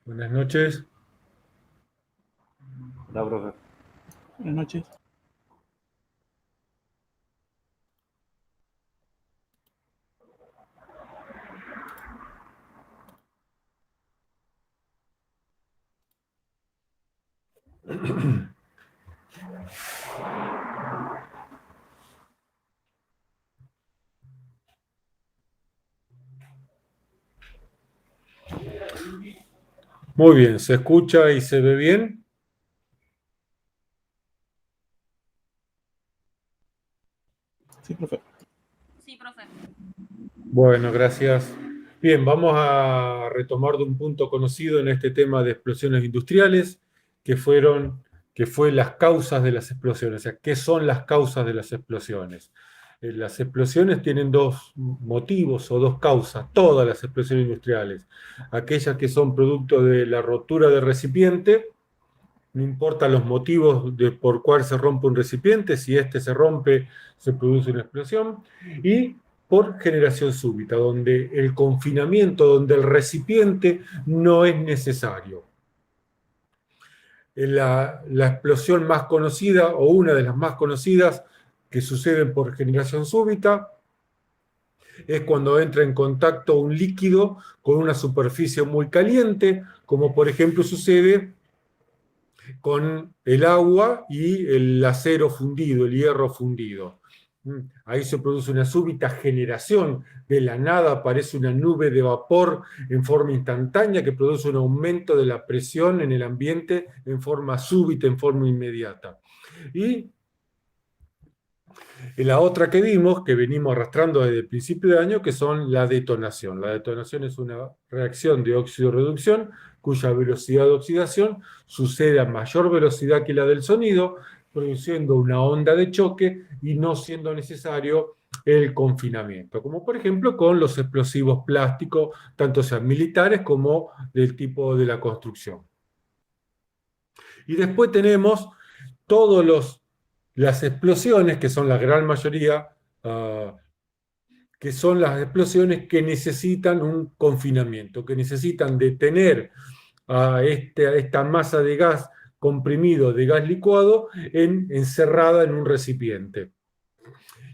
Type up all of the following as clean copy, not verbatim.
Buenas noches. Hola, profe. Buenas noches. Muy bien, ¿se escucha y se ve bien? Sí, profe. Sí, profe. Bueno, gracias. Bien, vamos a retomar de un punto conocido en este tema de explosiones industriales, que fue las causas de las explosiones. O sea, ¿qué son las causas de las explosiones? Las explosiones tienen dos motivos o dos causas, todas las explosiones industriales. Aquellas que son producto de la rotura del recipiente. No importa los motivos por cuál se rompe un recipiente, si este se rompe, se produce una explosión. Y por generación súbita, donde el confinamiento, donde el recipiente no es necesario. La explosión más conocida, o una de las más conocidas, que suceden por generación súbita, es cuando entra en contacto un líquido con una superficie muy caliente, como por ejemplo sucede con el agua y el acero fundido, el hierro fundido. Ahí se produce una súbita generación, de la nada aparece una nube de vapor en forma instantánea que produce un aumento de la presión en el ambiente en forma súbita, en forma inmediata. Y la otra que vimos, que venimos arrastrando desde el principio de año, que son la detonación. La detonación es una reacción de óxido-reducción cuya velocidad de oxidación sucede a mayor velocidad que la del sonido, produciendo una onda de choque y no siendo necesario el confinamiento, como por ejemplo con los explosivos plásticos, tanto sean militares como del tipo de la construcción. Y después tenemos todas las explosiones, que son la gran mayoría, que son las explosiones que necesitan un confinamiento, que necesitan detener a esta masa de gas comprimido, de gas licuado, encerrada en un recipiente.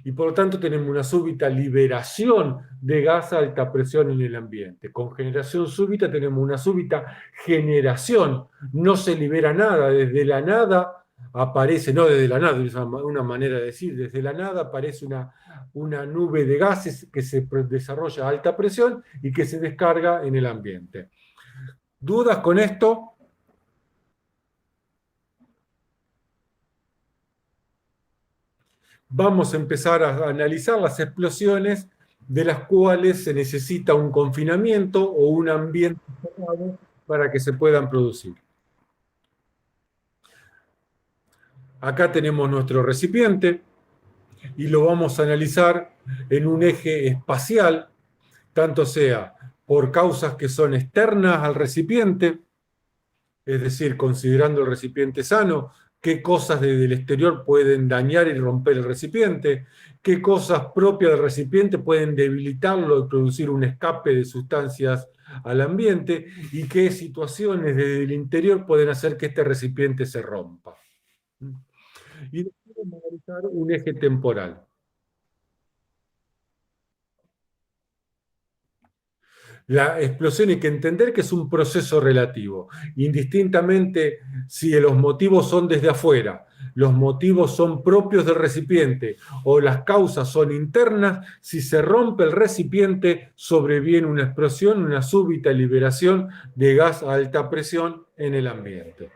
Y por lo tanto tenemos una súbita liberación de gas a alta presión en el ambiente. Con generación súbita tenemos una súbita generación. No se libera nada, desde la nada aparece, no desde la nada, es una manera de decir, desde la nada aparece una nube de gases que se desarrolla a alta presión y que se descarga en el ambiente. ¿Dudas con esto? Vamos a empezar a analizar las explosiones de las cuales se necesita un confinamiento o un ambiente cerrado para que se puedan producir. Acá tenemos nuestro recipiente y lo vamos a analizar en un eje espacial, tanto sea por causas que son externas al recipiente, es decir, considerando el recipiente sano, qué cosas desde el exterior pueden dañar y romper el recipiente, qué cosas propias del recipiente pueden debilitarlo y producir un escape de sustancias al ambiente, y qué situaciones desde el interior pueden hacer que este recipiente se rompa. Y después vamos a analizar un eje temporal. La explosión hay que entender que es un proceso relativo, indistintamente si los motivos son desde afuera, los motivos son propios del recipiente o las causas son internas. Si se rompe el recipiente, sobreviene una explosión, una súbita liberación de gas a alta presión en el ambiente.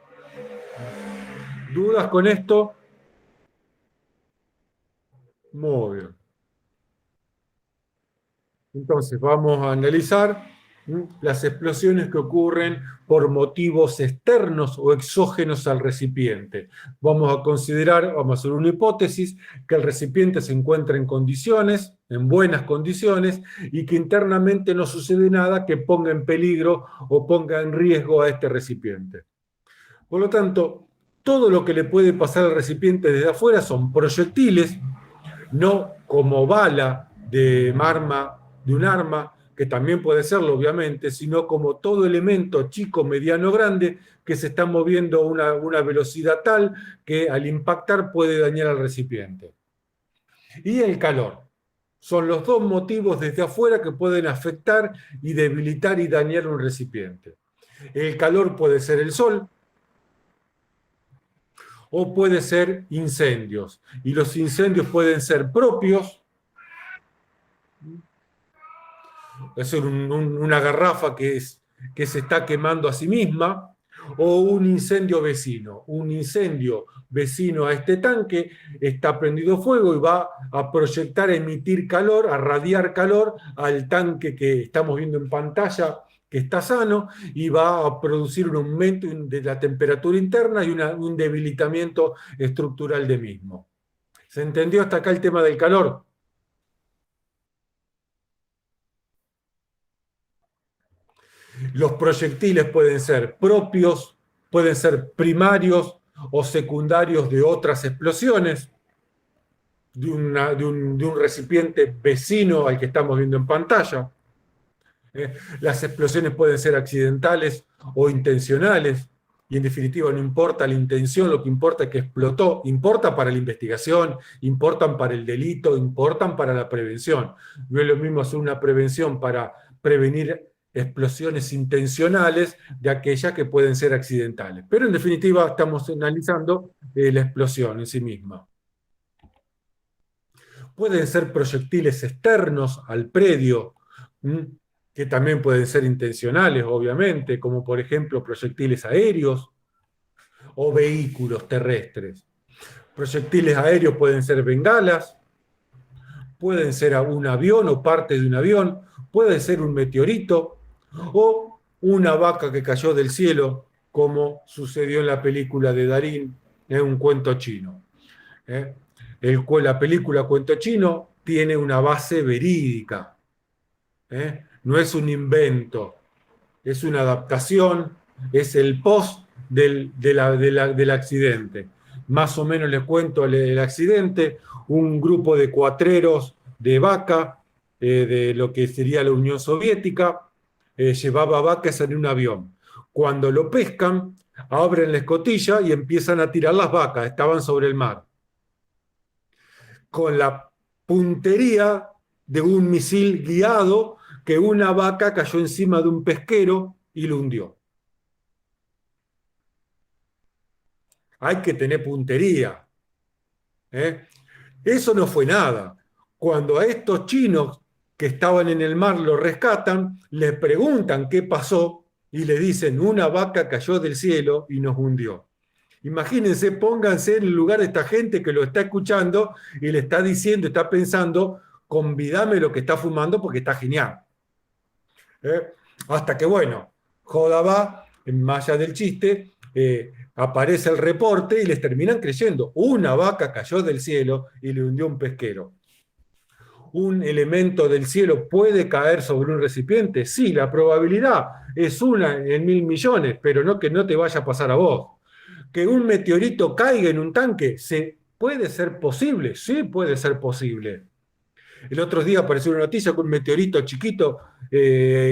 ¿Dudas con esto? Muy bien. Entonces vamos a analizar las explosiones que ocurren por motivos externos o exógenos al recipiente. Vamos a considerar, vamos a hacer una hipótesis, que el recipiente se encuentra en condiciones, en buenas condiciones, y que internamente no sucede nada que ponga en peligro o ponga en riesgo a este recipiente. Por lo tanto, todo lo que le puede pasar al recipiente desde afuera son proyectiles, no como bala de un arma que también puede serlo obviamente, sino como todo elemento chico, mediano, grande, que se está moviendo a una velocidad tal que al impactar puede dañar al recipiente. Y el calor. Son los dos motivos desde afuera que pueden afectar y debilitar y dañar un recipiente. El calor puede ser el sol o puede ser incendios. Y los incendios pueden ser propios, es decir, una garrafa que se está quemando a sí misma, o un incendio vecino. Un incendio vecino a este tanque está prendido fuego y va a proyectar, a emitir calor, a radiar calor al tanque que estamos viendo en pantalla, que está sano, y va a producir un aumento de la temperatura interna y un debilitamiento estructural de mismo. ¿Se entendió hasta acá el tema del calor? Los proyectiles pueden ser propios, pueden ser primarios o secundarios de otras explosiones, de un recipiente vecino al que estamos viendo en pantalla. Las explosiones pueden ser accidentales o intencionales, y en definitiva no importa la intención, lo que importa es que explotó. Importa para la investigación, importan para el delito, importan para la prevención. No es lo mismo hacer una prevención para prevenir explosiones intencionales de aquellas que pueden ser accidentales. Pero en definitiva estamos analizando la explosión en sí misma. Pueden ser proyectiles externos al predio, que también pueden ser intencionales, obviamente, como por ejemplo proyectiles aéreos o vehículos terrestres. Proyectiles aéreos pueden ser bengalas, pueden ser un avión o parte de un avión, puede ser un meteorito o una vaca que cayó del cielo, como sucedió en la película de Darín, en un cuento chino. La película Cuento Chino tiene una base verídica. No es un invento, es una adaptación, es el post del accidente. Más o menos les cuento el accidente: un grupo de cuatreros de vaca, de lo que sería la Unión Soviética, llevaba vacas en un avión. Cuando lo pescan, abren la escotilla y empiezan a tirar las vacas, estaban sobre el mar. Con la puntería de un misil guiado, que una vaca cayó encima de un pesquero y lo hundió. Hay que tener puntería. Eso no fue nada. Cuando a estos chinos que estaban en el mar lo rescatan, les preguntan qué pasó y le dicen: una vaca cayó del cielo y nos hundió. Imagínense, pónganse en el lugar de esta gente que lo está escuchando y le está diciendo, está pensando: convídame lo que está fumando porque está genial. Hasta que, bueno, joda va, más allá del chiste, aparece el reporte y les terminan creyendo. Una vaca cayó del cielo y le hundió un pesquero. ¿Un elemento del cielo puede caer sobre un recipiente? Sí, la probabilidad es 1 en 1000 millones, pero no que no te vaya a pasar a vos. ¿Que un meteorito caiga en un tanque? ¿Puede ser posible? Sí, puede ser posible. El otro día apareció una noticia que un meteorito chiquito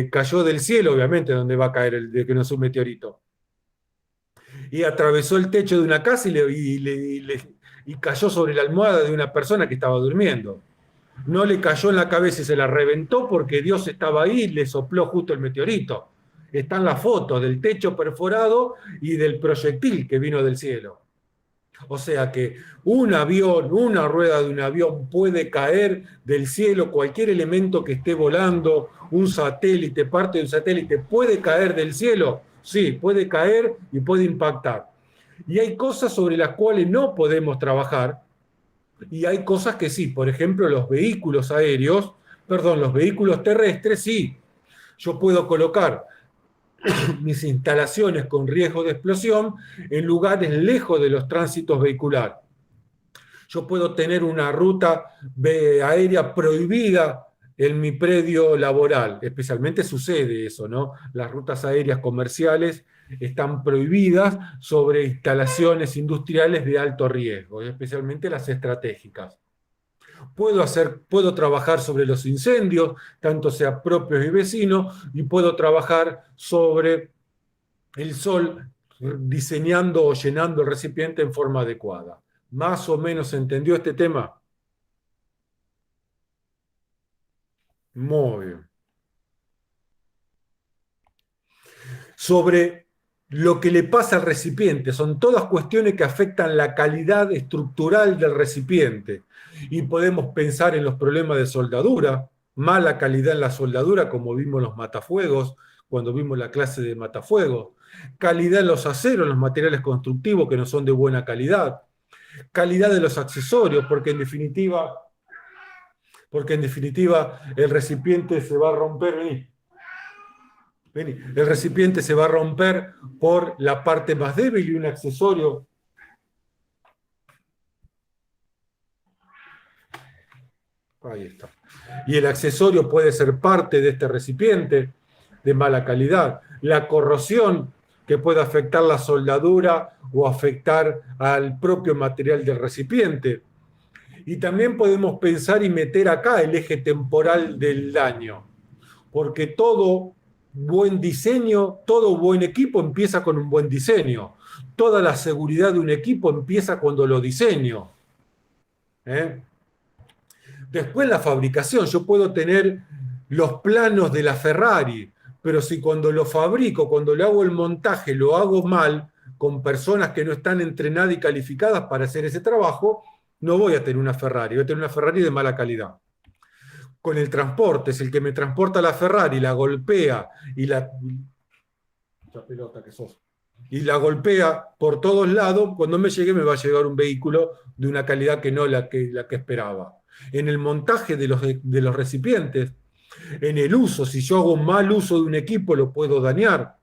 cayó del cielo, obviamente, donde va a caer de que no es un meteorito. Y atravesó el techo de una casa y cayó sobre la almohada de una persona que estaba durmiendo. No le cayó en la cabeza y se la reventó porque Dios estaba ahí y le sopló justo el meteorito. Están las fotos del techo perforado y del proyectil que vino del cielo. O sea que un avión, una rueda de un avión puede caer del cielo, cualquier elemento que esté volando, un satélite, parte de un satélite, puede caer del cielo. Sí, puede caer y puede impactar. Y hay cosas sobre las cuales no podemos trabajar y hay cosas que sí. Por ejemplo, los vehículos terrestres, sí. Yo puedo colocar mis instalaciones con riesgo de explosión en lugares lejos de los tránsitos vehiculares. Yo puedo tener una ruta aérea prohibida en mi predio laboral. Especialmente sucede eso, ¿no? Las rutas aéreas comerciales están prohibidas sobre instalaciones industriales de alto riesgo, especialmente las estratégicas. Puedo trabajar sobre los incendios, tanto sea propios y vecinos, y puedo trabajar sobre el sol diseñando o llenando el recipiente en forma adecuada. ¿Más o menos entendió este tema? Muy bien. Sobre lo que le pasa al recipiente, son todas cuestiones que afectan la calidad estructural del recipiente. Y podemos pensar en los problemas de soldadura, mala calidad en la soldadura, como vimos los matafuegos, cuando vimos la clase de matafuegos, calidad en los aceros, en los materiales constructivos que no son de buena calidad, calidad de los accesorios, porque en definitiva el recipiente se va a romper. El recipiente se va a romper por la parte más débil y un accesorio. Ahí está. Y el accesorio puede ser parte de este recipiente de mala calidad. La corrosión que puede afectar la soldadura o afectar al propio material del recipiente. Y también podemos pensar y meter acá el eje temporal del daño, porque todo buen diseño, todo buen equipo empieza con un buen diseño. Toda la seguridad de un equipo empieza cuando lo diseño. ¿Eh? Después la fabricación, yo puedo tener los planos de la Ferrari, pero si cuando lo fabrico, cuando le hago el montaje, lo hago mal, con personas que no están entrenadas y calificadas para hacer ese trabajo, no voy a tener una Ferrari, voy a tener una Ferrari de mala calidad. Con el transporte, es el que me transporta la Ferrari, la golpea y la pelota que sos, y la golpea por todos lados, cuando me llegue me va a llegar un vehículo de una calidad que no la que esperaba. En el montaje de los recipientes, en el uso, si yo hago un mal uso de un equipo lo puedo dañar.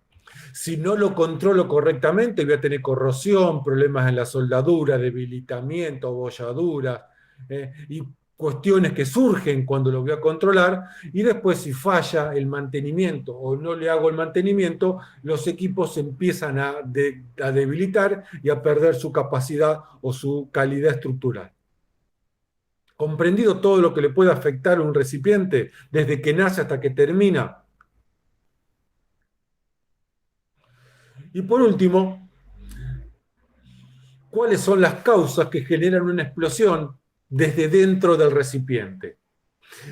Si no lo controlo correctamente voy a tener corrosión, problemas en la soldadura, debilitamiento, abolladuras, y cuestiones que surgen cuando lo voy a controlar, y después si falla el mantenimiento o no le hago el mantenimiento, los equipos se empiezan a debilitar y a perder su capacidad o su calidad estructural. ¿Comprendido todo lo que le puede afectar a un recipiente desde que nace hasta que termina? Y por último, ¿cuáles son las causas que generan una explosión desde dentro del recipiente?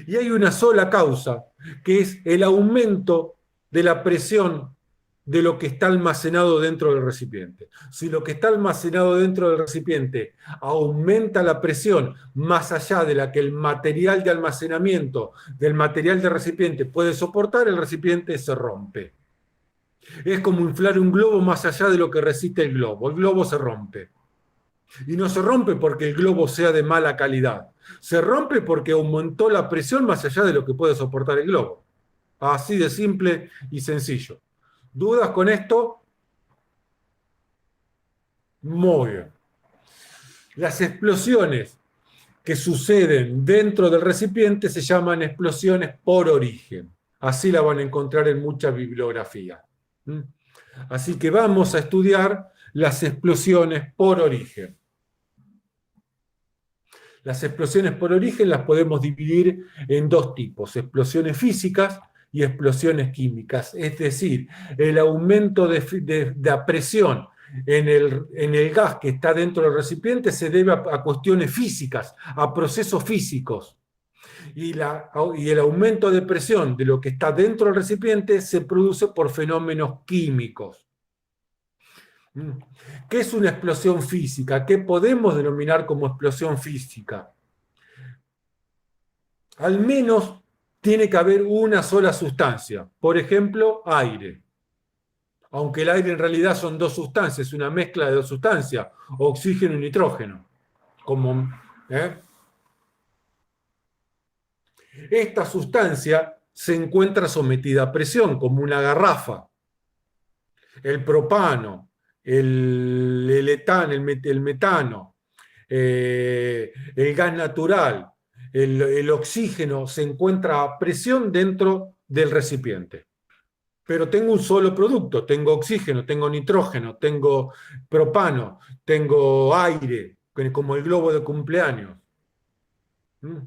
Y hay una sola causa, que es el aumento de la presión de lo que está almacenado dentro del recipiente. Si lo que está almacenado dentro del recipiente aumenta la presión más allá de la que el material de almacenamiento del material del recipiente puede soportar, el recipiente se rompe. Es como inflar un globo más allá de lo que resiste el globo se rompe. Y no se rompe porque el globo sea de mala calidad. Se rompe porque aumentó la presión más allá de lo que puede soportar el globo. Así de simple y sencillo. ¿Dudas con esto? Muy bien. Las explosiones que suceden dentro del recipiente se llaman explosiones por origen. Así la van a encontrar en mucha bibliografía. Así que vamos a estudiar las explosiones por origen. Las explosiones por origen las podemos dividir en dos tipos, explosiones físicas y explosiones químicas. Es decir, el aumento de la presión en el gas que está dentro del recipiente se debe a cuestiones físicas, a procesos físicos. Y el aumento de presión de lo que está dentro del recipiente se produce por fenómenos químicos. ¿Qué es una explosión física? ¿Qué podemos denominar como explosión física? Al menos tiene que haber una sola sustancia. Por ejemplo, aire. Aunque el aire en realidad son dos sustancias, una mezcla de dos sustancias, oxígeno y nitrógeno. Esta sustancia se encuentra sometida a presión, como una garrafa. El propano, el etano, el metano, el gas natural, el oxígeno se encuentra a presión dentro del recipiente. Pero tengo un solo producto, tengo oxígeno, tengo nitrógeno, tengo propano, tengo aire, como el globo de cumpleaños. ¿Mm?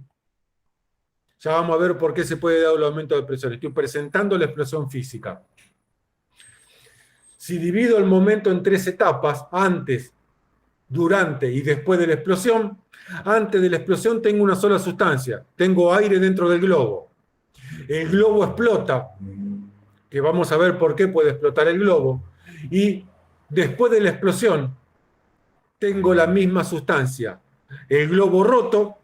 Ya vamos a ver por qué se puede dar el aumento de presión. Estoy presentando la explosión física. Si divido el momento en tres etapas, antes, durante y después de la explosión, antes de la explosión tengo una sola sustancia, tengo aire dentro del globo. El globo explota, que vamos a ver por qué puede explotar el globo, y después de la explosión tengo la misma sustancia, el globo roto,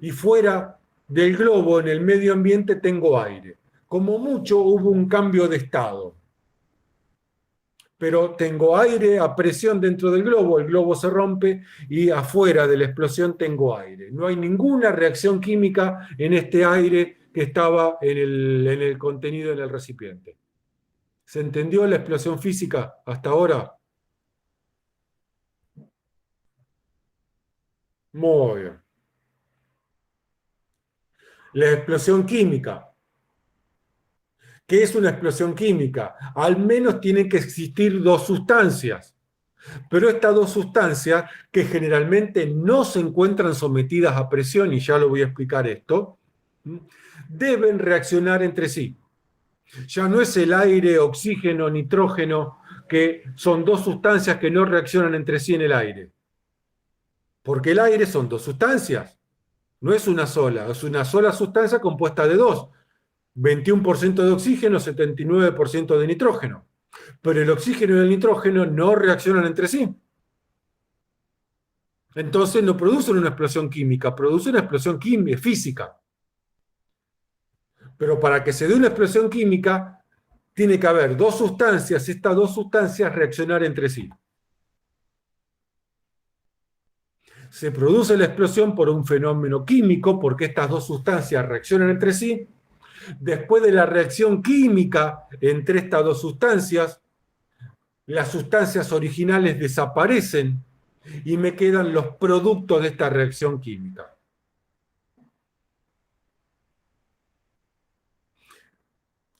y fuera del globo, en el medio ambiente, tengo aire. Como mucho hubo un cambio de estado, pero tengo aire a presión dentro del globo, el globo se rompe y afuera de la explosión tengo aire. No hay ninguna reacción química en este aire que estaba en el contenido en el recipiente. ¿Se entendió la explosión física hasta ahora? Muy bien. La explosión química. ¿Qué es una explosión química? Al menos tienen que existir dos sustancias, pero estas dos sustancias, que generalmente no se encuentran sometidas a presión, y ya lo voy a explicar esto, deben reaccionar entre sí. Ya no es el aire, oxígeno, nitrógeno, que son dos sustancias que no reaccionan entre sí en el aire. Porque el aire son dos sustancias, no es una sola sustancia compuesta de dos. 21% de oxígeno, 79% de nitrógeno. Pero el oxígeno y el nitrógeno no reaccionan entre sí. Entonces no producen una explosión química, producen una explosión física. Pero para que se dé una explosión química, tiene que haber dos sustancias, estas dos sustancias reaccionar entre sí. Se produce la explosión por un fenómeno químico, porque estas dos sustancias reaccionan entre sí. Después de la reacción química entre estas dos sustancias, las sustancias originales desaparecen y me quedan los productos de esta reacción química.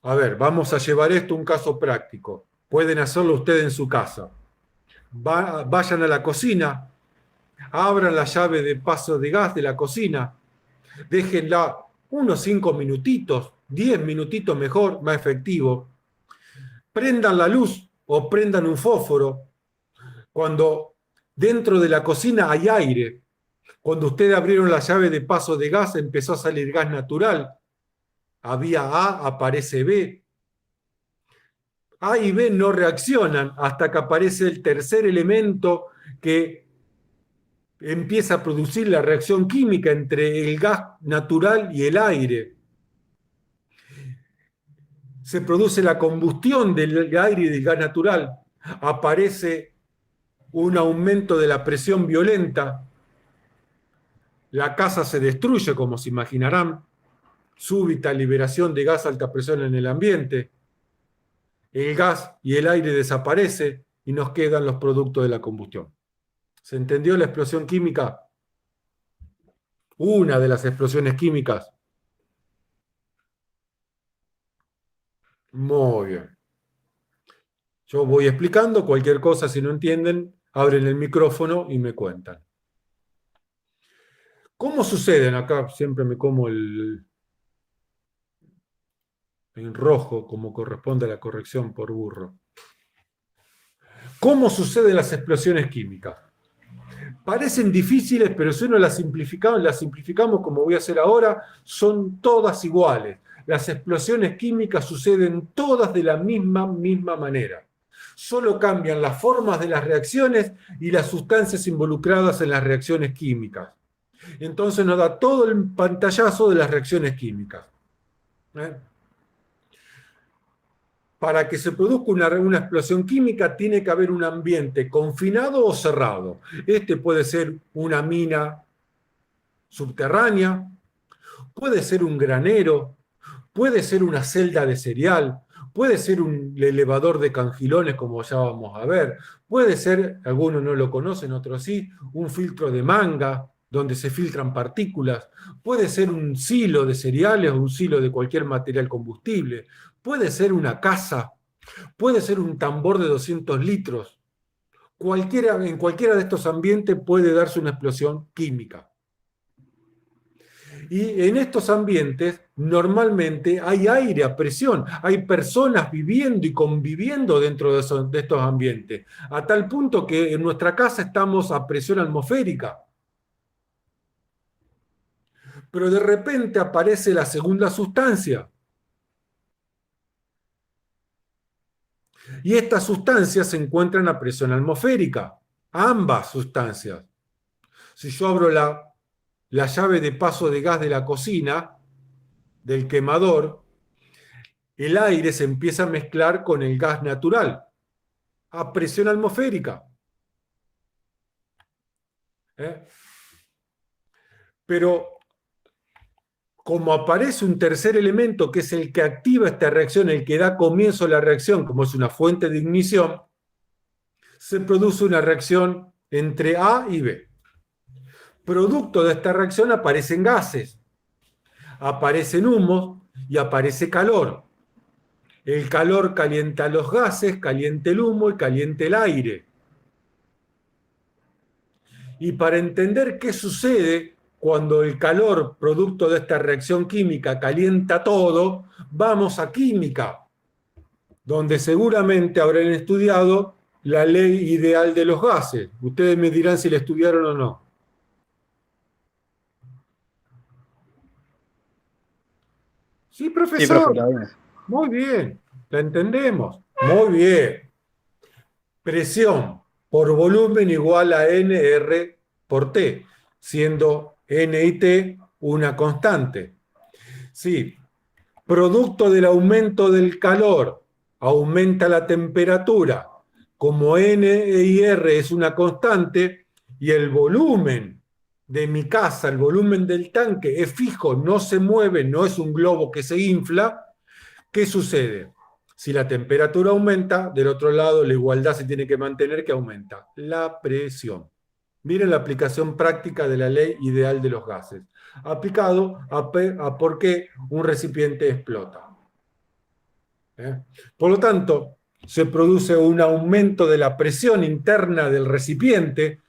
A ver, vamos a llevar esto a un caso práctico. Pueden hacerlo ustedes en su casa. Vayan a la cocina, abran la llave de paso de gas de la cocina, déjenla unos 5 minutitos, 10 minutitos mejor, más efectivo. Prendan la luz o prendan un fósforo. Cuando dentro de la cocina hay aire, cuando ustedes abrieron la llave de paso de gas empezó a salir gas natural. Había A, aparece B. A y B no reaccionan hasta que aparece el tercer elemento que empieza a producir la reacción química entre el gas natural y el aire. Se produce la combustión del aire y del gas natural. Aparece un aumento de la presión violenta. La casa se destruye, como se imaginarán. Súbita liberación de gas a alta presión en el ambiente. El gas y el aire desaparece y nos quedan los productos de la combustión. ¿Se entendió la explosión química? Una de las explosiones químicas. Muy bien. Yo voy explicando cualquier cosa, si no entienden, abren el micrófono y me cuentan. ¿Cómo suceden? Acá siempre me como en rojo, como corresponde a la corrección por burro. ¿Cómo suceden las explosiones químicas? Parecen difíciles, pero si uno las simplificamos como voy a hacer ahora, son todas iguales. Las explosiones químicas suceden todas de la misma manera. Solo cambian las formas de las reacciones y las sustancias involucradas en las reacciones químicas. Entonces nos da todo el pantallazo de las reacciones químicas. Para que se produzca una explosión química tiene que haber un ambiente confinado o cerrado. Este puede ser una mina subterránea, puede ser un granero, puede ser una celda de cereal, puede ser un elevador de cangilones, como ya vamos a ver, puede ser, algunos no lo conocen, otros sí, un filtro de manga, donde se filtran partículas, puede ser un silo de cereales o un silo de cualquier material combustible, puede ser una casa, puede ser un tambor de 200 litros. En cualquiera de estos ambientes puede darse una explosión química. Y en estos ambientes normalmente hay aire a presión, hay personas viviendo y conviviendo dentro de estos ambientes, a tal punto que en nuestra casa estamos a presión atmosférica. Pero de repente aparece la segunda sustancia. Y estas sustancias se encuentran a presión atmosférica, ambas sustancias. Si yo abro la llave de paso de gas de la cocina, del quemador, el aire se empieza a mezclar con el gas natural, a presión atmosférica. ¿Eh? Pero como aparece un tercer elemento que es el que activa esta reacción, el que da comienzo a la reacción, como es una fuente de ignición, se produce una reacción entre A y B. Producto de esta reacción aparecen gases, aparecen humos y aparece calor. El calor calienta los gases, calienta el humo y calienta el aire. Y para entender qué sucede cuando el calor, producto de esta reacción química, calienta todo, vamos a química, donde seguramente habrán estudiado la ley ideal de los gases. Ustedes me dirán si la estudiaron o no. Sí, Sí, profe, profesor. la vimos. Muy bien. La entendemos. Muy bien. Presión por volumen igual a NR por T, siendo N y T una constante. Sí, producto del aumento del calor, aumenta la temperatura. Como N y R es una constante y el volumen de mi casa, el volumen del tanque es fijo, no se mueve, no es un globo que se infla, ¿qué sucede? Si la temperatura aumenta, del otro lado la igualdad se tiene que mantener, que aumenta la presión. Miren la aplicación práctica de la ley ideal de los gases, aplicado a por qué un recipiente explota. Por lo tanto, se produce un aumento de la presión interna del recipiente,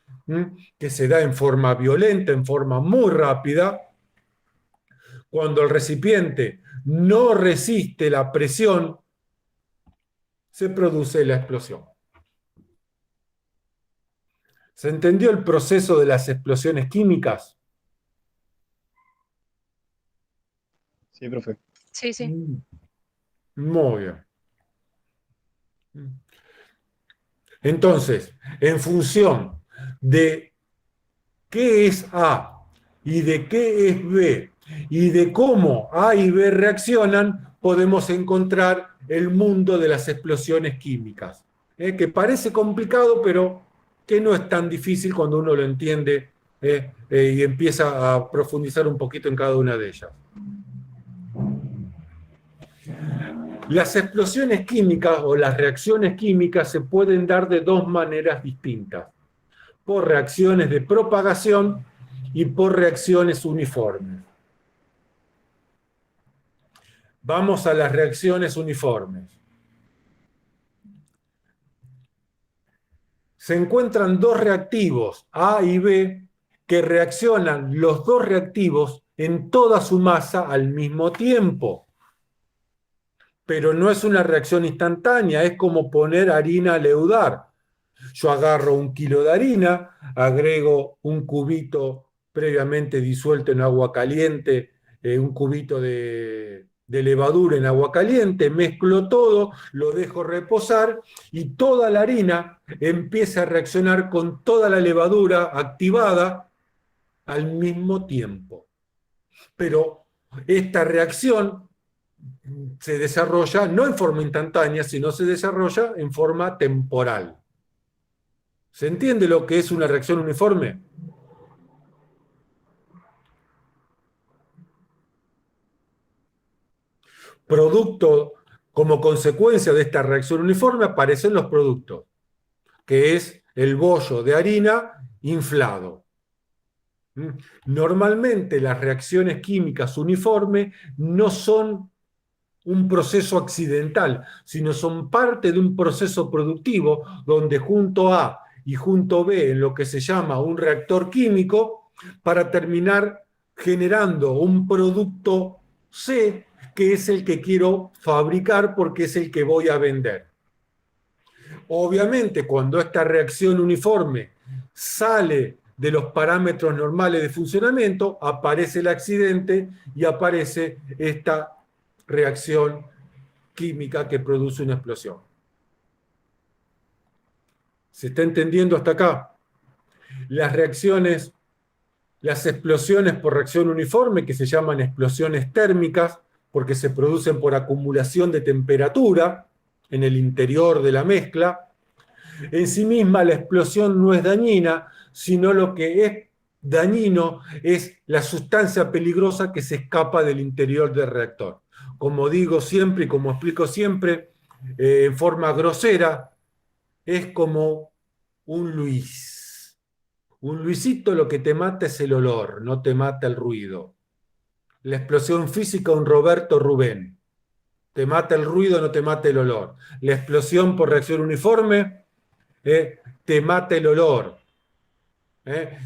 que se da en forma violenta, en forma muy rápida. Cuando el recipiente no resiste la presión, se produce la explosión. ¿Se entendió el proceso de las explosiones químicas? Sí, profe. Sí, sí. Muy bien. Entonces, en función de qué es A y de qué es B y de cómo A y B reaccionan, podemos encontrar el mundo de las explosiones químicas. Que parece complicado, pero que no es tan difícil cuando uno lo entiende y empieza a profundizar un poquito en cada una de ellas. Las explosiones químicas o las reacciones químicas se pueden dar de dos maneras distintas: por reacciones de propagación y por reacciones uniformes. Vamos a las reacciones uniformes. Se encuentran dos reactivos, A y B, que reaccionan los dos reactivos en toda su masa al mismo tiempo. Pero no es una reacción instantánea, es como poner harina a leudar. Yo agarro 1 kilo de harina, agrego un cubito previamente disuelto en agua caliente, un cubito de levadura en agua caliente, mezclo todo, lo dejo reposar y toda la harina empieza a reaccionar con toda la levadura activada al mismo tiempo. Pero esta reacción se desarrolla no en forma instantánea, sino se desarrolla en forma temporal. ¿Se entiende lo que es una reacción uniforme? Producto, como consecuencia de esta reacción uniforme, aparecen los productos, que es el bollo de harina inflado. Normalmente las reacciones químicas uniformes no son un proceso accidental, sino son parte de un proceso productivo donde junto A y junto B, en lo que se llama un reactor químico, para terminar generando un producto C que es el que quiero fabricar porque es el que voy a vender. Obviamente, cuando esta reacción uniforme sale de los parámetros normales de funcionamiento, aparece el accidente y aparece esta reacción química que produce una explosión. ¿Se está entendiendo hasta acá? Las reacciones, las explosiones por reacción uniforme, que se llaman explosiones térmicas, porque se producen por acumulación de temperatura en el interior de la mezcla. En sí misma la explosión no es dañina, sino lo que es dañino es la sustancia peligrosa que se escapa del interior del reactor. Como digo siempre y como explico siempre, en forma grosera, es como un Luis. Un Luisito lo que te mata es el olor, no te mata el ruido. La explosión física, un Roberto Rubén. Te mata el ruido, no te mata el olor. La explosión por reacción uniforme, te mata el olor.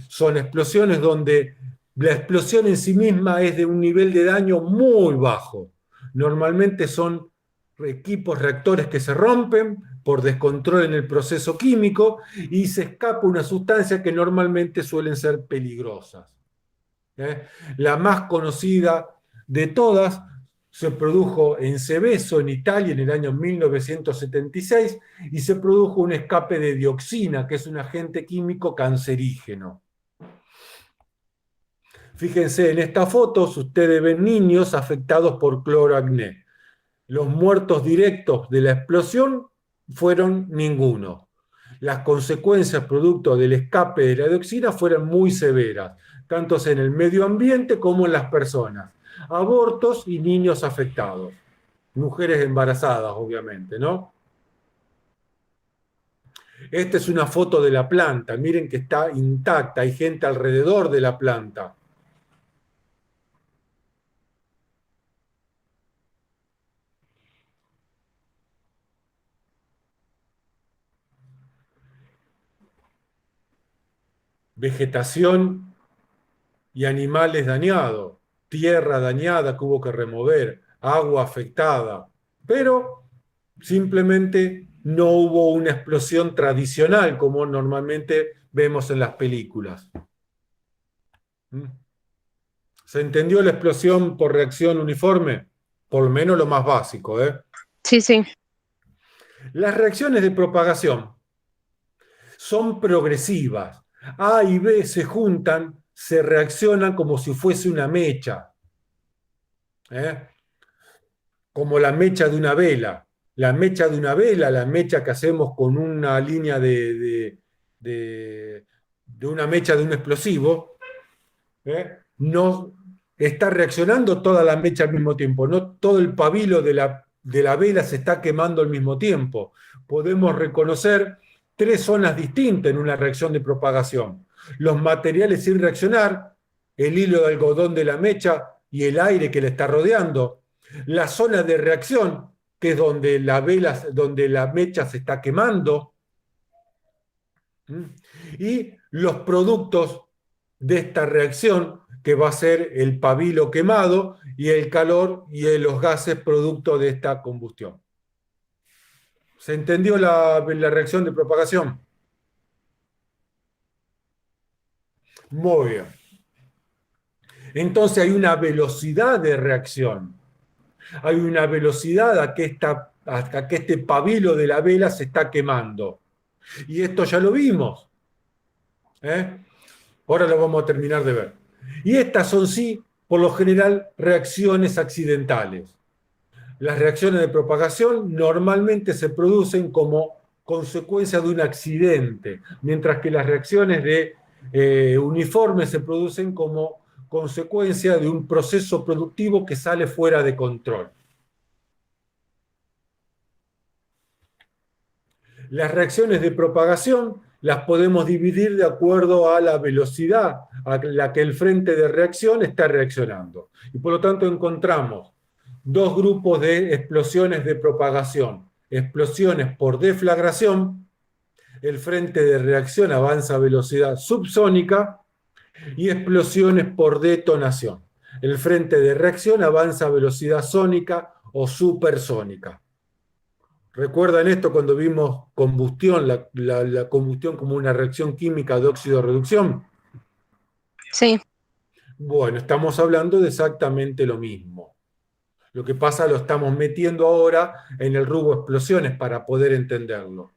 Son explosiones donde la explosión en sí misma es de un nivel de daño muy bajo. Normalmente son equipos reactores que se rompen por descontrol en el proceso químico y se escapa una sustancia que normalmente suelen ser peligrosas. La más conocida de todas se produjo en Seveso, en Italia, en el año 1976, y se produjo un escape de dioxina, que es un agente químico cancerígeno. Fíjense, en estas fotos ustedes ven niños afectados por cloroacné. Los muertos directos de la explosión fueron ninguno. Las consecuencias producto del escape de la dioxina fueron muy severas, tanto en el medio ambiente como en las personas. Abortos y niños afectados. Mujeres embarazadas, obviamente, ¿no? Esta es una foto de la planta. Miren que está intacta. Hay gente alrededor de la planta. Vegetación y animales dañados. Tierra dañada que hubo que remover. Agua afectada. Pero simplemente no hubo una explosión tradicional como normalmente vemos en las películas. ¿Se entendió la explosión por reacción uniforme? Por lo menos lo más básico, ¿eh? Sí, sí. Las reacciones de propagación son progresivas. A y B se juntan, se reaccionan como si fuese una mecha, ¿eh? Como la mecha de una vela. La mecha de una vela, la mecha que hacemos con una línea de una mecha de un explosivo, no está reaccionando toda la mecha al mismo tiempo, no todo el pabilo de la vela se está quemando al mismo tiempo. Podemos reconocer tres zonas distintas en una reacción de propagación. Los materiales sin reaccionar, el hilo de algodón de la mecha y el aire que le está rodeando. La zona de reacción, que es donde donde la mecha se está quemando. Y los productos de esta reacción, que va a ser el pabilo quemado y el calor y los gases producto de esta combustión. ¿Se entendió la reacción de propagación? Muy bien. Entonces hay una velocidad de reacción. Hay una velocidad hasta que este pabilo de la vela se está quemando. Y esto ya lo vimos. Ahora lo vamos a terminar de ver. Y estas son, sí, por lo general, reacciones accidentales. Las reacciones de propagación normalmente se producen como consecuencia de un accidente, mientras que las reacciones de uniforme se producen como consecuencia de un proceso productivo que sale fuera de control. Las reacciones de propagación las podemos dividir de acuerdo a la velocidad a la que el frente de reacción está reaccionando. Y por lo tanto encontramos dos grupos de explosiones de propagación. Explosiones por deflagración, el frente de reacción avanza a velocidad subsónica, y explosiones por detonación. El frente de reacción avanza a velocidad sónica o supersónica. ¿Recuerdan esto cuando vimos combustión, la combustión como una reacción química de óxido-reducción? Sí, Bueno, estamos hablando de exactamente lo mismo. Lo que pasa lo estamos metiendo ahora en el rubro explosiones para poder entenderlo.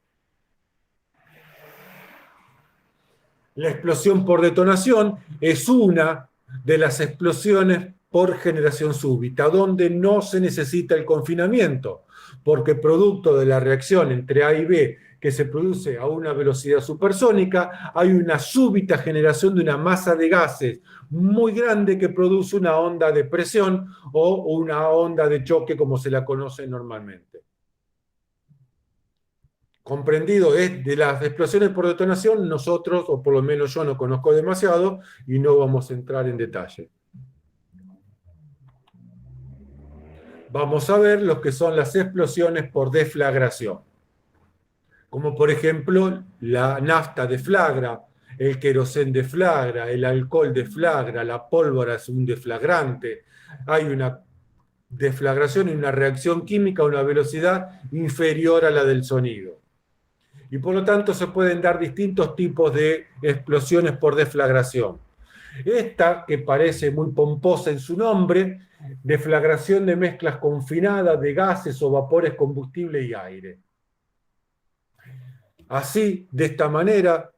La explosión por detonación es una de las explosiones por generación súbita, donde no se necesita el confinamiento, porque producto de la reacción entre A y B que se produce a una velocidad supersónica, hay una súbita generación de una masa de gases muy grande que produce una onda de presión o una onda de choque como se la conoce normalmente. Comprendido, es de las explosiones por detonación, nosotros, o por lo menos yo no conozco demasiado y no vamos a entrar en detalle. Vamos a ver lo que son las explosiones por deflagración, como por ejemplo la nafta deflagra, el querosén deflagra, el alcohol deflagra, la pólvora es un deflagrante. Hay una deflagración y una reacción química a una velocidad inferior a la del sonido. Y por lo tanto se pueden dar distintos tipos de explosiones por deflagración. Esta, que parece muy pomposa en su nombre, deflagración de mezclas confinadas de gases o vapores, combustible y aire. Así, de esta manera,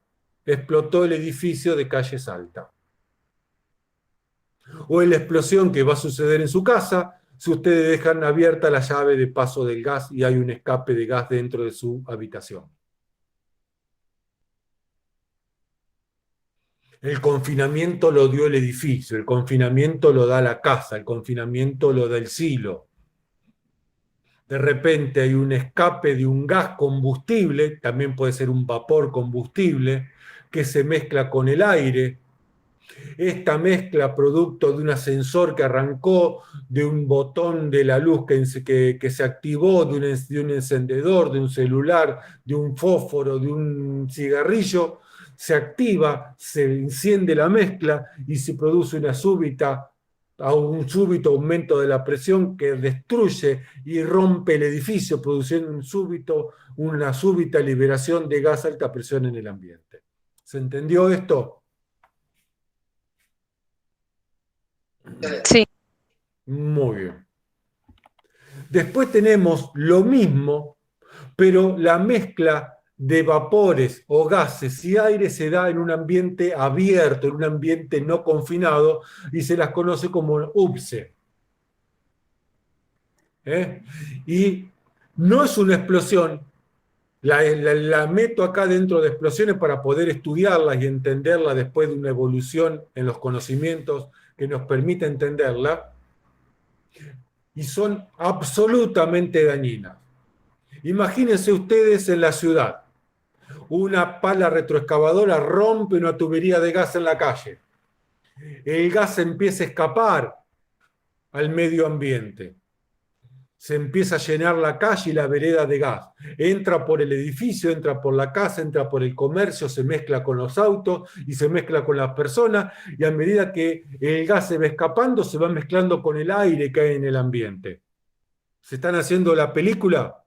explotó el edificio de Calle Salta. O en la explosión que va a suceder en su casa, si ustedes dejan abierta la llave de paso del gas y hay un escape de gas dentro de su habitación. El confinamiento lo dio el edificio, el confinamiento lo da la casa, el confinamiento lo da el silo. De repente hay un escape de un gas combustible, también puede ser un vapor combustible, que se mezcla con el aire. Esta mezcla, producto de un ascensor que arrancó, de un botón de la luz que se activó, de un encendedor, de un celular, de un fósforo, de un cigarrillo, se activa, se enciende la mezcla y se produce un súbito aumento de la presión que destruye y rompe el edificio, produciendo una súbita liberación de gas a alta presión en el ambiente. ¿Se entendió esto? sí, Muy bien. Después tenemos lo mismo, pero la mezcla de vapores o gases y aire se da en un ambiente abierto, en un ambiente no confinado, y se las conoce como UPSE. Y no es una explosión, la meto acá dentro de explosiones para poder estudiarlas y entenderlas después de una evolución en los conocimientos que nos permite entenderla, y son absolutamente dañinas. Imagínense ustedes en la ciudad, una pala retroexcavadora rompe una tubería de gas en la calle. El gas empieza a escapar al medio ambiente. Se empieza a llenar la calle y la vereda de gas. Entra por el edificio, entra por la casa, entra por el comercio, se mezcla con los autos y se mezcla con las personas, y a medida que el gas se va escapando, se va mezclando con el aire que hay en el ambiente. ¿Se están haciendo la película?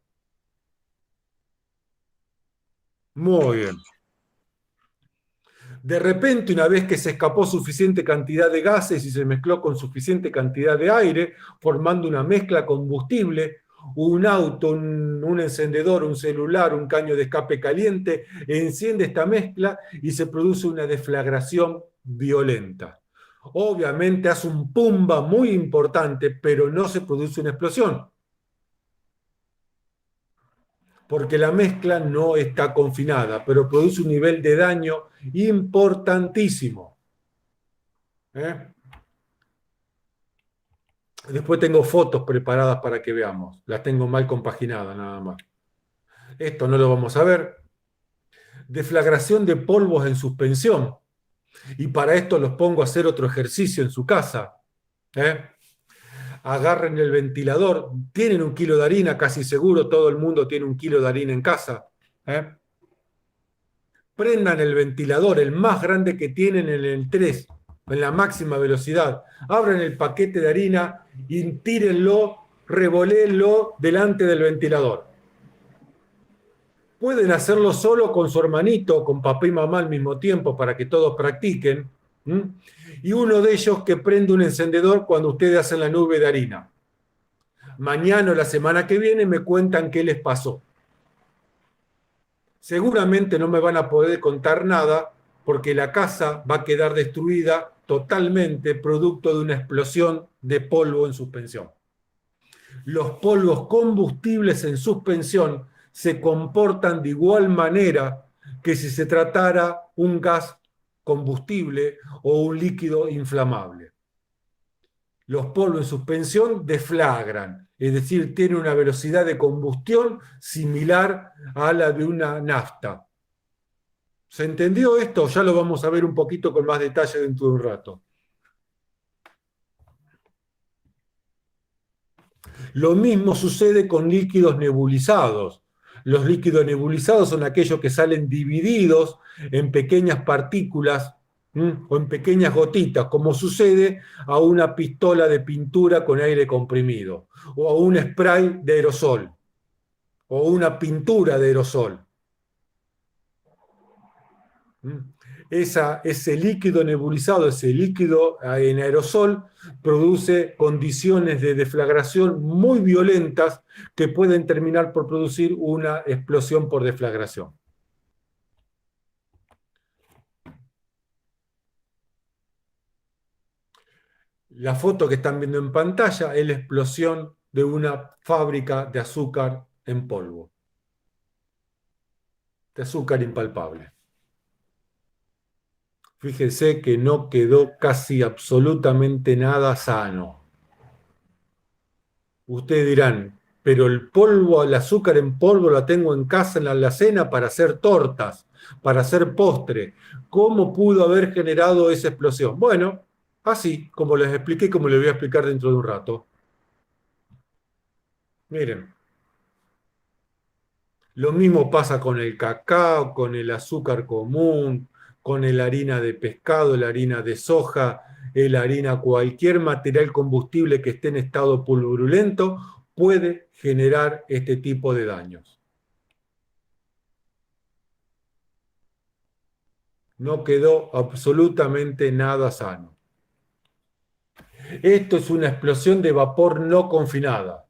Muy bien. De repente, una vez que se escapó suficiente cantidad de gases y se mezcló con suficiente cantidad de aire, formando una mezcla combustible, un auto, un encendedor, un celular, un caño de escape caliente, enciende esta mezcla y se produce una deflagración violenta. Obviamente hace un pumba muy importante, pero no se produce una explosión, porque la mezcla no está confinada, pero produce un nivel de daño importantísimo. Después tengo fotos preparadas para que veamos. Las tengo mal compaginadas nada más. Esto no lo vamos a ver. Deflagración de polvos en suspensión. Y para esto los pongo a hacer otro ejercicio en su casa. Agarren el ventilador. Tienen 1 kilo de harina, casi seguro todo el mundo tiene 1 kilo de harina en casa. prendan el ventilador, el más grande que tienen en el 3, en la máxima velocidad, abran el paquete de harina y tírenlo, revoléenlo delante del ventilador. Pueden hacerlo solo con su hermanito, con papá y mamá al mismo tiempo para que todos practiquen. Y uno de ellos que prende un encendedor cuando ustedes hacen la nube de harina. Mañana o la semana que viene me cuentan qué les pasó. Seguramente no me van a poder contar nada porque la casa va a quedar destruida totalmente producto de una explosión de polvo en suspensión. Los polvos combustibles en suspensión se comportan de igual manera que si se tratara un gas combustible o un líquido inflamable. Los polvos en suspensión deflagran, es decir, tienen una velocidad de combustión similar a la de una nafta. ¿Se entendió esto? Ya lo vamos a ver un poquito con más detalle dentro de un rato. Lo mismo sucede con líquidos nebulizados. Los líquidos nebulizados son aquellos que salen divididos en pequeñas partículas o en pequeñas gotitas, como sucede a una pistola de pintura con aire comprimido, o a un spray de aerosol, o una pintura de aerosol. Ese líquido nebulizado, ese líquido en aerosol, produce condiciones de deflagración muy violentas que pueden terminar por producir una explosión por deflagración. La foto que están viendo en pantalla es la explosión de una fábrica de azúcar en polvo, de azúcar impalpable. Fíjense que no quedó casi absolutamente nada sano. Ustedes dirán, pero el polvo, el azúcar en polvo la tengo en casa en la alacena para hacer tortas, para hacer postre. ¿Cómo pudo haber generado esa explosión? Bueno, así, como les expliqué, como les voy a explicar dentro de un rato. Miren. Lo mismo pasa con el cacao, con el azúcar común, con la harina de pescado, la harina de soja, la harina, cualquier material combustible que esté en estado pulverulento puede generar este tipo de daños. No quedó absolutamente nada sano. Esto es una explosión de vapor no confinada.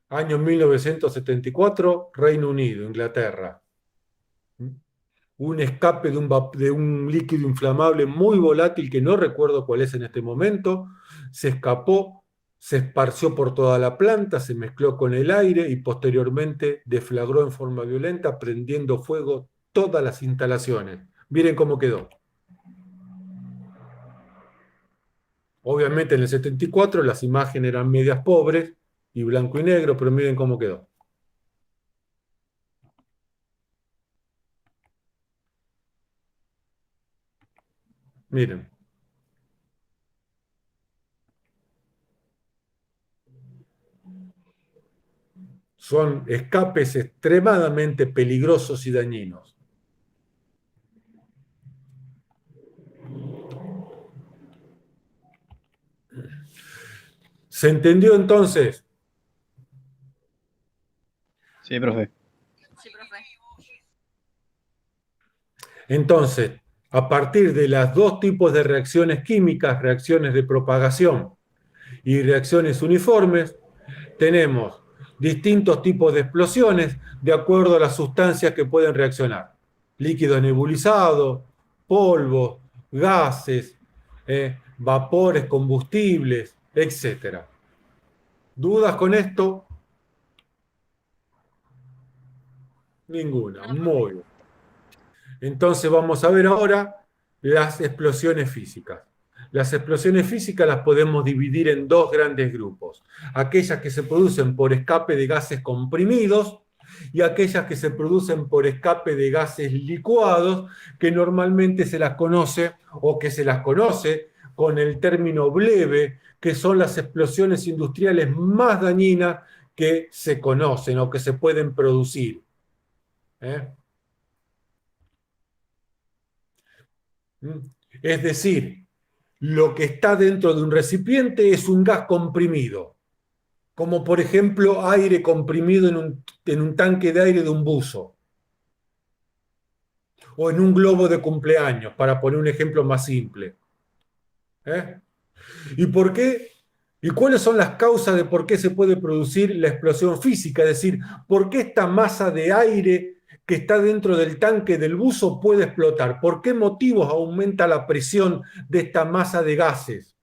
Año 1974, Reino Unido, Inglaterra. Un escape de un líquido inflamable muy volátil que no recuerdo cuál es en este momento, se escapó, se esparció por toda la planta, se mezcló con el aire y posteriormente deflagró en forma violenta, prendiendo fuego todas las instalaciones. Miren cómo quedó. Obviamente en el 74 las imágenes eran medias pobres y blanco y negro, pero miren cómo quedó. Miren. Son escapes extremadamente peligrosos y dañinos. ¿Se entendió entonces? Sí, profe. Sí, profe. Entonces, a partir de los dos tipos de reacciones químicas, reacciones de propagación y reacciones uniformes, tenemos distintos tipos de explosiones de acuerdo a las sustancias que pueden reaccionar. Líquido nebulizado, polvo, gases, vapores, combustibles, etc. ¿Dudas con esto? Ninguna. Muy bien. Entonces vamos a ver ahora las explosiones físicas. Las explosiones físicas las podemos dividir en dos grandes grupos. Aquellas que se producen por escape de gases comprimidos y aquellas que se producen por escape de gases licuados, que normalmente se las conoce o que se las conoce con el término breve, que son las explosiones industriales más dañinas que se conocen o que se pueden producir. ¿Mm? Es decir, lo que está dentro de un recipiente es un gas comprimido, como por ejemplo aire comprimido en un tanque de aire de un buzo o en un globo de cumpleaños, para poner un ejemplo más simple. ¿Eh? ¿Y por qué? ¿Y cuáles son las causas de por qué se puede producir la explosión física? Es decir, ¿por qué esta masa de aire que está dentro del tanque del buzo puede explotar? ¿Por qué motivos aumenta la presión de esta masa de gases?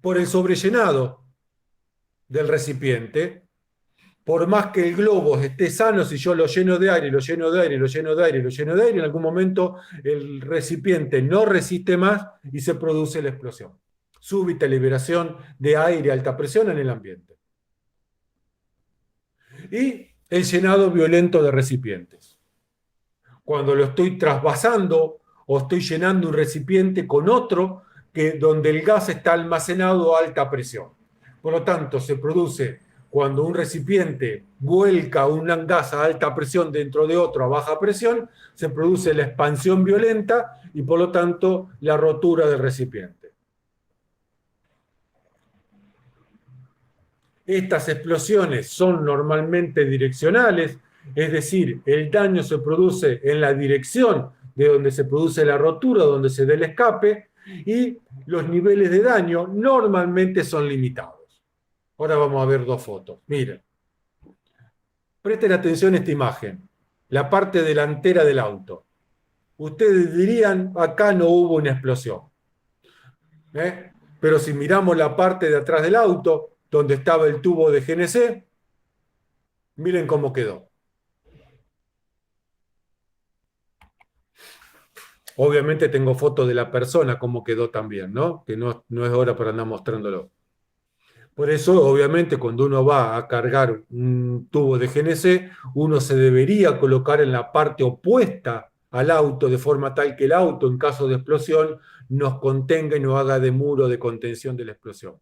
Por el sobrellenado del recipiente. Por más que el globo esté sano, si yo lo lleno de aire, lo lleno de aire, lo lleno de aire, lo lleno de aire, en algún momento el recipiente no resiste más y se produce la explosión. Súbita liberación de aire a alta presión en el ambiente. Y el llenado violento de recipientes. Cuando lo estoy trasvasando o estoy llenando un recipiente con otro donde el gas está almacenado a alta presión. Por lo tanto, se produce cuando un recipiente vuelca un gas a alta presión dentro de otro a baja presión, se produce la expansión violenta y por lo tanto la rotura del recipiente. Estas explosiones son normalmente direccionales, es decir, el daño se produce en la dirección de donde se produce la rotura, donde se dé el escape, y los niveles de daño normalmente son limitados. Ahora vamos a ver dos fotos. Miren, presten atención a esta imagen, la parte delantera del auto. Ustedes dirían, acá no hubo una explosión. Pero si miramos la parte de atrás del auto, donde estaba el tubo de GNC, miren cómo quedó. Obviamente tengo fotos de la persona cómo quedó también, ¿no? Que no es hora para andar mostrándolo. Por eso, obviamente, cuando uno va a cargar un tubo de GNC, uno se debería colocar en la parte opuesta al auto, de forma tal que el auto, en caso de explosión, nos contenga y nos haga de muro de contención de la explosión.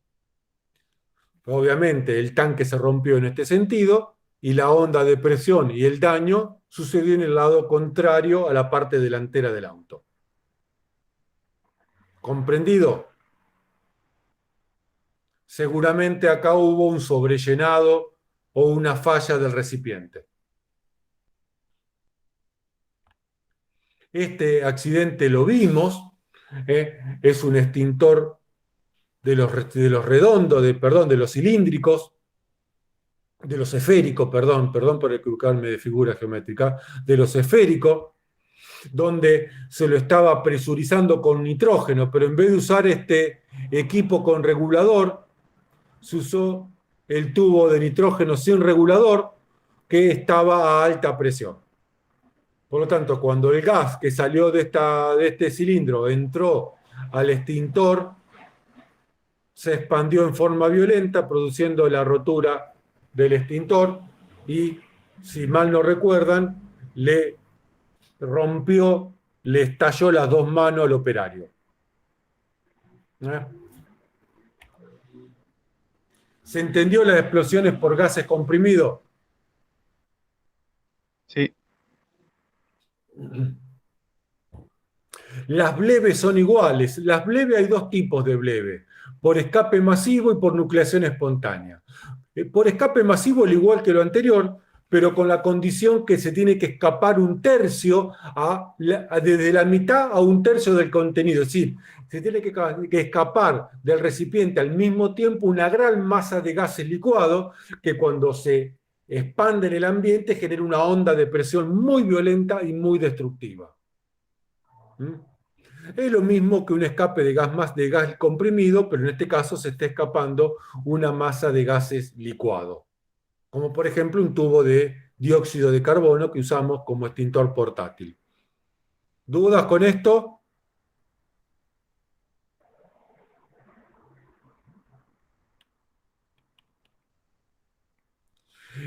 Obviamente, el tanque se rompió en este sentido y la onda de presión y el daño sucedió en el lado contrario a la parte delantera del auto. ¿Comprendido? Seguramente acá hubo un sobrellenado o una falla del recipiente. Este accidente lo vimos, es un extintor de los redondos, de los cilíndricos, de los esféricos, perdón por equivocarme de figura geométrica, de los esféricos, donde se lo estaba presurizando con nitrógeno, pero en vez de usar este equipo con regulador, se usó el tubo de nitrógeno sin regulador que estaba a alta presión. Por lo tanto, cuando el gas que salió de este cilindro entró al extintor, se expandió en forma violenta, produciendo la rotura del extintor y, si mal no recuerdan, le estalló las dos manos al operario. ¿Se entendió las explosiones por gases comprimidos? Sí, Las bleves son iguales. Las bleves, hay dos tipos de bleve, por escape masivo y por nucleación espontánea. Por escape masivo, al igual que lo anterior, pero con la condición que se tiene que escapar un tercio, desde la mitad a un tercio del contenido. Es decir, se tiene que escapar del recipiente al mismo tiempo una gran masa de gases licuados que cuando se expande en el ambiente genera una onda de presión muy violenta y muy destructiva. Es lo mismo que un escape de gas comprimido, pero en este caso se está escapando una masa de gases licuado, como por ejemplo un tubo de dióxido de carbono que usamos como extintor portátil. ¿Dudas con esto?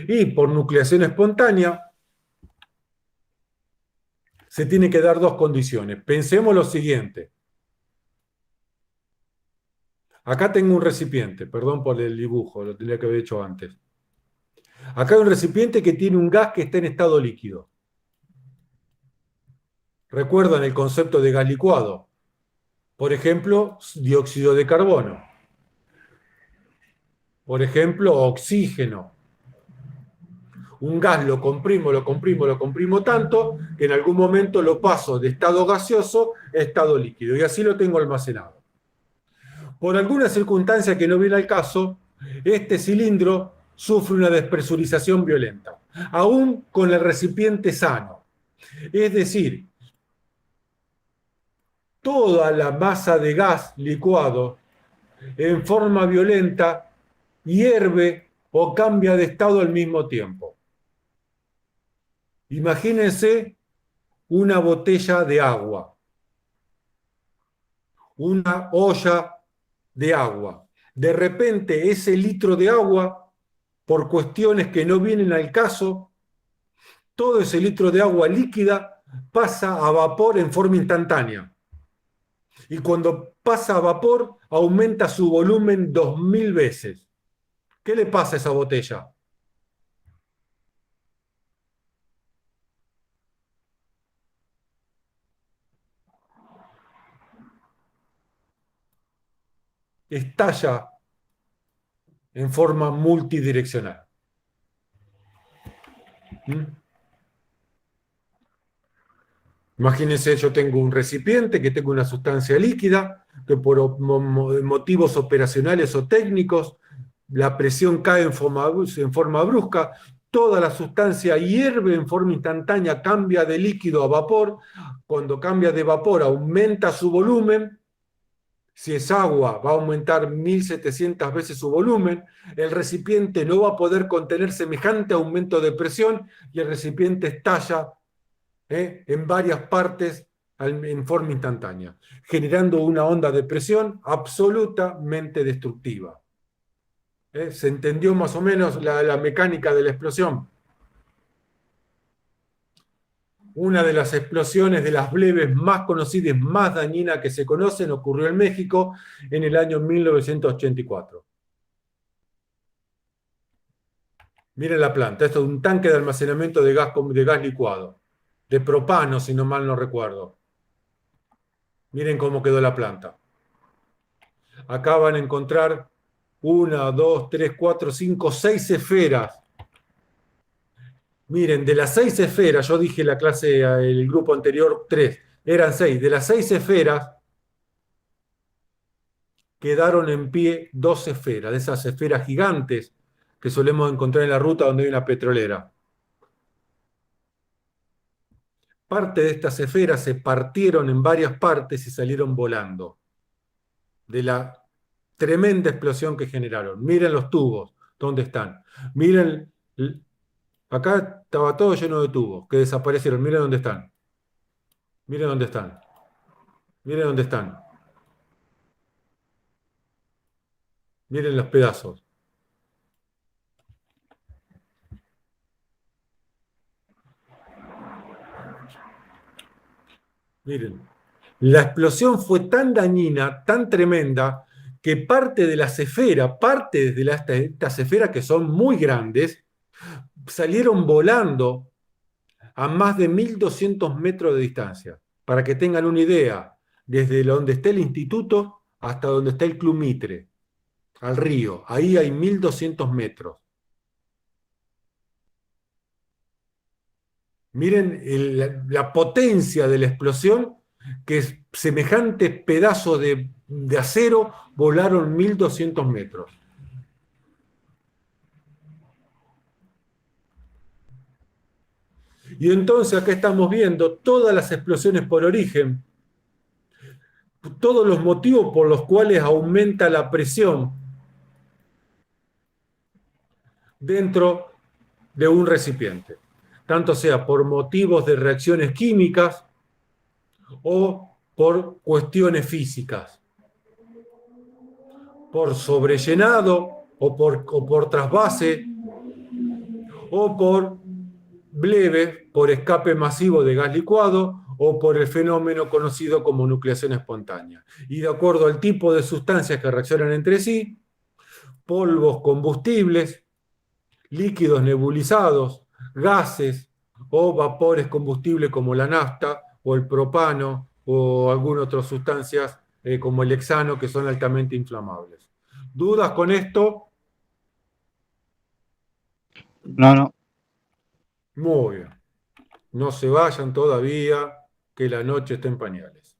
Y por nucleación espontánea se tiene que dar dos condiciones. Pensemos lo siguiente. Acá tengo un recipiente, perdón por el dibujo, lo tendría que haber hecho antes. Acá hay un recipiente que tiene un gas que está en estado líquido. Recuerdan el concepto de gas licuado. Por ejemplo, dióxido de carbono. Por ejemplo, oxígeno. Un gas lo comprimo tanto que en algún momento lo paso de estado gaseoso a estado líquido y así lo tengo almacenado. Por alguna circunstancia que no viene al caso, este cilindro sufre una despresurización violenta, aún con el recipiente sano. Es decir, toda la masa de gas licuado en forma violenta hierve o cambia de estado al mismo tiempo. Imagínense una botella de agua, una olla de agua. De repente ese litro de agua, por cuestiones que no vienen al caso, todo ese litro de agua líquida pasa a vapor en forma instantánea. Y cuando pasa a vapor, aumenta su volumen 2000 veces. ¿Qué le pasa a esa botella? Estalla en forma multidireccional. ¿Mm? Imagínense, yo tengo un recipiente que tengo una sustancia líquida, que por motivos operacionales o técnicos, la presión cae en forma brusca, toda la sustancia hierve en forma instantánea, cambia de líquido a vapor, cuando cambia de vapor aumenta su volumen, si es agua va a aumentar 1700 veces su volumen, el recipiente no va a poder contener semejante aumento de presión y el recipiente estalla en varias partes en forma instantánea, generando una onda de presión absolutamente destructiva. ¿Se entendió más o menos la mecánica de la explosión? Una de las explosiones de las breves más conocidas, más dañinas que se conocen, ocurrió en México en el año 1984. Miren la planta, esto es un tanque de almacenamiento de gas licuado, de propano, si no mal no recuerdo. Miren cómo quedó la planta. Acá van a encontrar 1, 2, 3, 4, 5, 6 esferas. Miren, de las 6 esferas, yo dije en la clase, el grupo anterior 3, eran 6. De las 6 esferas, quedaron en pie 2 esferas, de esas esferas gigantes que solemos encontrar en la ruta donde hay una petrolera. Parte de estas esferas se partieron en varias partes y salieron volando de la tremenda explosión que generaron. Miren los tubos, ¿dónde están? Miren, acá estaba todo lleno de tubos que desaparecieron. Miren dónde están. Miren dónde están. Miren dónde están. Miren los pedazos. Miren. La explosión fue tan dañina, tan tremenda, que parte de las esferas, parte de estas esferas que son muy grandes, salieron volando a más de 1200 metros de distancia. Para que tengan una idea, desde donde está el instituto hasta donde está el Club Mitre, al río, ahí hay 1200 metros. Miren la potencia de la explosión, que semejantes pedazos de acero volaron 1200 metros. Y entonces acá estamos viendo todas las explosiones por origen, todos los motivos por los cuales aumenta la presión dentro de un recipiente, tanto sea por motivos de reacciones químicas o por cuestiones físicas, por sobrellenado o por trasvase o por bleve, por escape masivo de gas licuado o por el fenómeno conocido como nucleación espontánea. Y de acuerdo al tipo de sustancias que reaccionan entre sí, polvos combustibles, líquidos nebulizados, gases o vapores combustibles como la nafta o el propano o algunas otras sustancias como el hexano que son altamente inflamables. ¿Dudas con esto? No, no. Muy bien. No se vayan todavía, que la noche está en pañales.